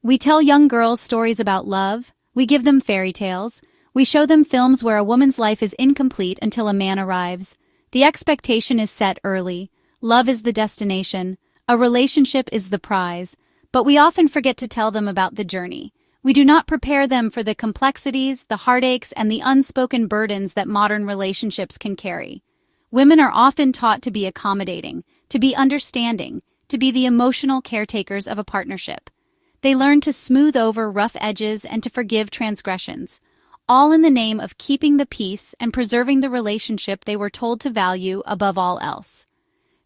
We tell young girls stories about love, we give them fairy tales, we show them films where a woman's life is incomplete until a man arrives. The expectation is set early. Love is the destination. A relationship is the prize. But we often forget to tell them about the journey. We do not prepare them for the complexities, the heartaches, and the unspoken burdens that modern relationships can carry. Women are often taught to be accommodating, to be understanding, to be the emotional caretakers of a partnership. They learn to smooth over rough edges and to forgive transgressions, all in the name of keeping the peace and preserving the relationship they were told to value above all else.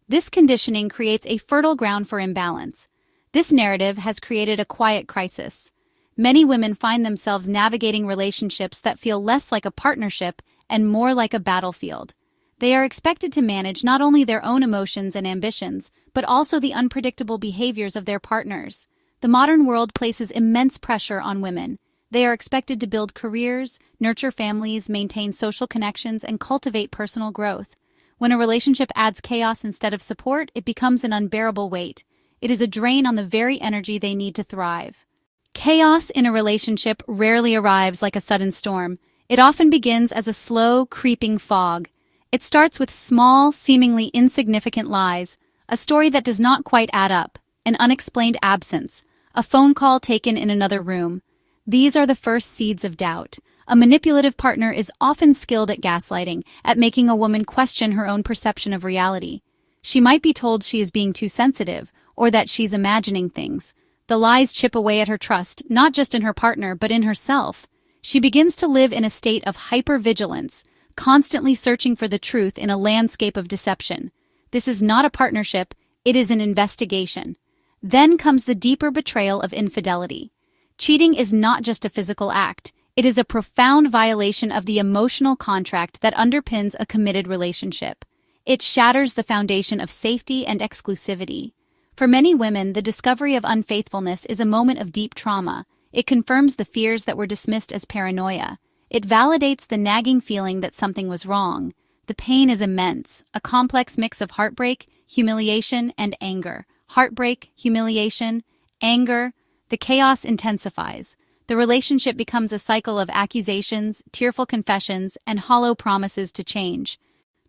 This conditioning creates a fertile ground for imbalance. This narrative has created a quiet crisis. Many women find themselves navigating relationships that feel less like a partnership and more like a battlefield. They are expected to manage not only their own emotions and ambitions, but also the unpredictable behaviors of their partners. The modern world places immense pressure on women. They are expected to build careers, nurture families, maintain social connections, and cultivate personal growth. When a relationship adds chaos instead of support, it becomes an unbearable weight. It is a drain on the very energy they need to thrive. Chaos in a relationship rarely arrives like a sudden storm. It often begins as a slow, creeping fog. It starts with small, seemingly insignificant lies, a story that does not quite add up, an unexplained absence, a phone call taken in another room. These are the first seeds of doubt. A manipulative partner is often skilled at gaslighting, at making a woman question her own perception of reality. She might be told she is being too sensitive, or that she's imagining things. The lies chip away at her trust, not just in her partner, but in herself. She begins to live in a state of hypervigilance, constantly searching for the truth in a landscape of deception. This is not a partnership, it is an investigation. Then comes the deeper betrayal of infidelity. Cheating is not just a physical act, it is a profound violation of the emotional contract that underpins a committed relationship. It shatters the foundation of safety and exclusivity. For many women, the discovery of unfaithfulness is a moment of deep trauma. It confirms the fears that were dismissed as paranoia. It validates the nagging feeling that something was wrong. The pain is immense, a complex mix of heartbreak, humiliation, and anger. Heartbreak, humiliation, anger. The chaos intensifies. The relationship becomes a cycle of accusations, tearful confessions, and hollow promises to change.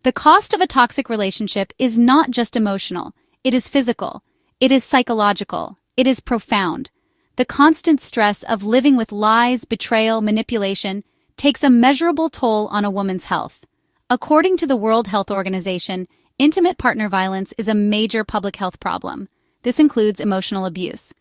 The cost of a toxic relationship is not just emotional. It is physical. It is psychological. It is profound. The constant stress of living with lies, betrayal, manipulation takes a measurable toll on a woman's health. According to the World Health Organization, intimate partner violence is a major public health problem. This includes emotional abuse.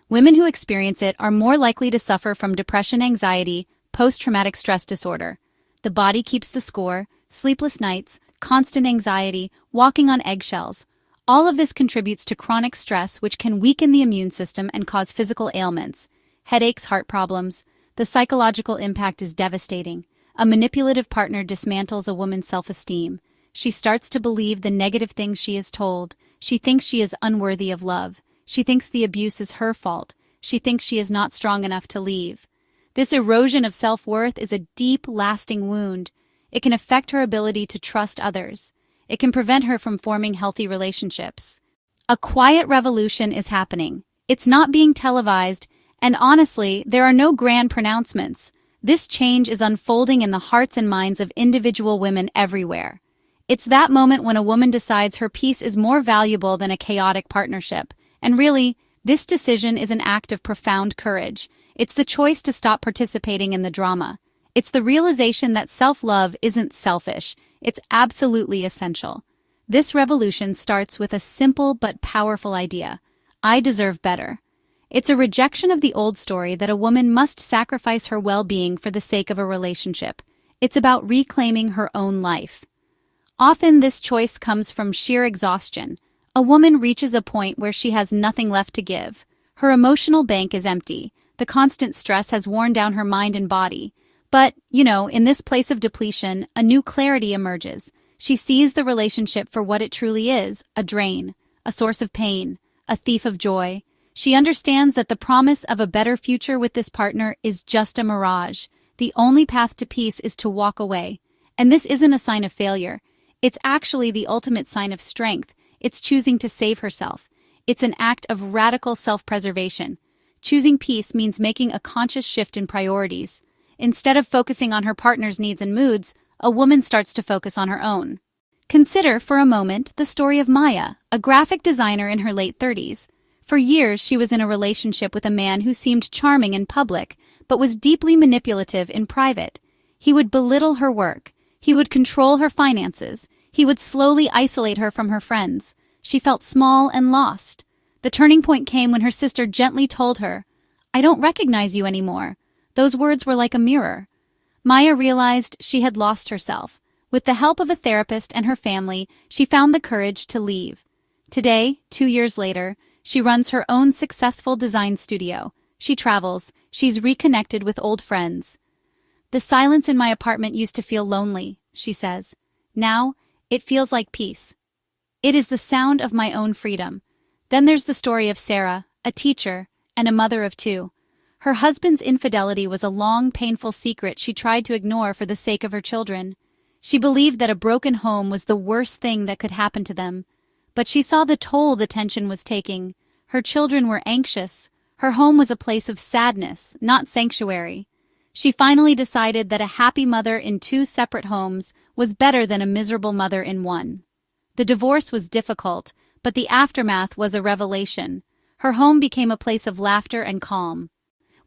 Women who experience it are more likely to suffer from depression, anxiety, post-traumatic stress disorder. The body keeps the score, sleepless nights, constant anxiety, walking on eggshells. All of this contributes to chronic stress, which can weaken the immune system and cause physical ailments, headaches, heart problems. The psychological impact is devastating. A manipulative partner dismantles a woman's self-esteem. She starts to believe the negative things she is told. She thinks she is unworthy of love. She thinks the abuse is her fault. She thinks she is not strong enough to leave. This erosion of self-worth is a deep, lasting wound. It can affect her ability to trust others. It can prevent her from forming healthy relationships. A quiet revolution is happening. It's not being televised, and honestly, there are no grand pronouncements. This change is unfolding in the hearts and minds of individual women everywhere. It's that moment when a woman decides her peace is more valuable than a chaotic partnership. And really, this decision is an act of profound courage. It's the choice to stop participating in the drama. It's the realization that self-love isn't selfish. It's absolutely essential. This revolution starts with a simple but powerful idea. I deserve better. It's a rejection of the old story that a woman must sacrifice her well-being for the sake of a relationship. It's about reclaiming her own life. Often this choice comes from sheer exhaustion. A woman reaches a point where she has nothing left to give. Her emotional bank is empty. The constant stress has worn down her mind and body. But, in this place of depletion, a new clarity emerges. She sees the relationship for what it truly is, a drain, a source of pain, a thief of joy. She understands that the promise of a better future with this partner is just a mirage. The only path to peace is to walk away. And this isn't a sign of failure. It's actually the ultimate sign of strength. It's choosing to save herself. It's an act of radical self-preservation. choosing peace means making a conscious shift in priorities. Instead of focusing on her partner's needs and moods, a woman starts to focus on her own. Consider, for a moment, the story of Maya, a graphic designer in her late 30s. For years, she was in a relationship with a man who seemed charming in public, but was deeply manipulative in private. He would belittle her work. He would control her finances. He would slowly isolate her from her friends. She felt small and lost. The turning point came when her sister gently told her, "I don't recognize you anymore." Those words were like a mirror. Maya realized she had lost herself. With the help of a therapist and her family, she found the courage to leave. Today, 2 years later, she runs her own successful design studio. She travels. She's reconnected with old friends. "The silence in my apartment used to feel lonely," she says. "Now, it feels like peace. It is the sound of my own freedom." Then there's the story of Sarah, a teacher, and a mother of 2. Her husband's infidelity was a long, painful secret she tried to ignore for the sake of her children. She believed that a broken home was the worst thing that could happen to them. But she saw the toll the tension was taking. Her children were anxious. Her home was a place of sadness, not sanctuary. She finally decided that a happy mother in 2 separate homes was better than a miserable mother in one. The divorce was difficult, but the aftermath was a revelation. Her home became a place of laughter and calm.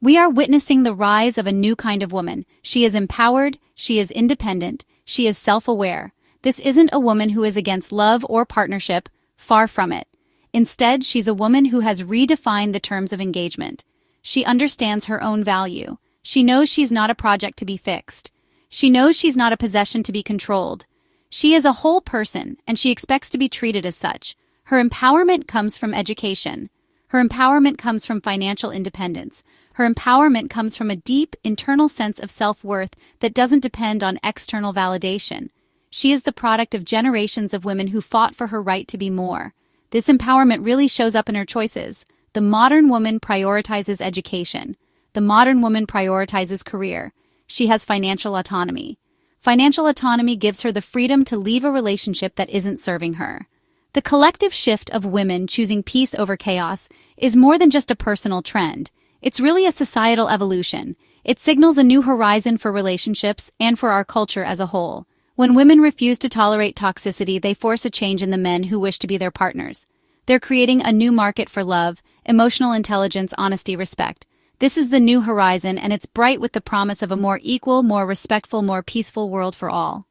We are witnessing the rise of a new kind of woman. She is empowered, she is independent, she is self-aware. This isn't a woman who is against love or partnership, far from it. Instead, she's a woman who has redefined the terms of engagement. She understands her own value. She knows she's not a project to be fixed. She knows she's not a possession to be controlled. She is a whole person, and she expects to be treated as such. Her empowerment comes from education. Her empowerment comes from financial independence. Her empowerment comes from a deep, internal sense of self-worth that doesn't depend on external validation. She is the product of generations of women who fought for her right to be more. This empowerment really shows up in her choices. The modern woman prioritizes education. The modern woman prioritizes career. She has financial autonomy. Financial autonomy gives her the freedom to leave a relationship that isn't serving her. The collective shift of women choosing peace over chaos is more than just a personal trend. It's really a societal evolution. It signals a new horizon for relationships and for our culture as a whole. When women refuse to tolerate toxicity, they force a change in the men who wish to be their partners. They're creating a new market for love, emotional intelligence, honesty, respect. This is the new horizon, and it's bright with the promise of a more equal, more respectful, more peaceful world for all.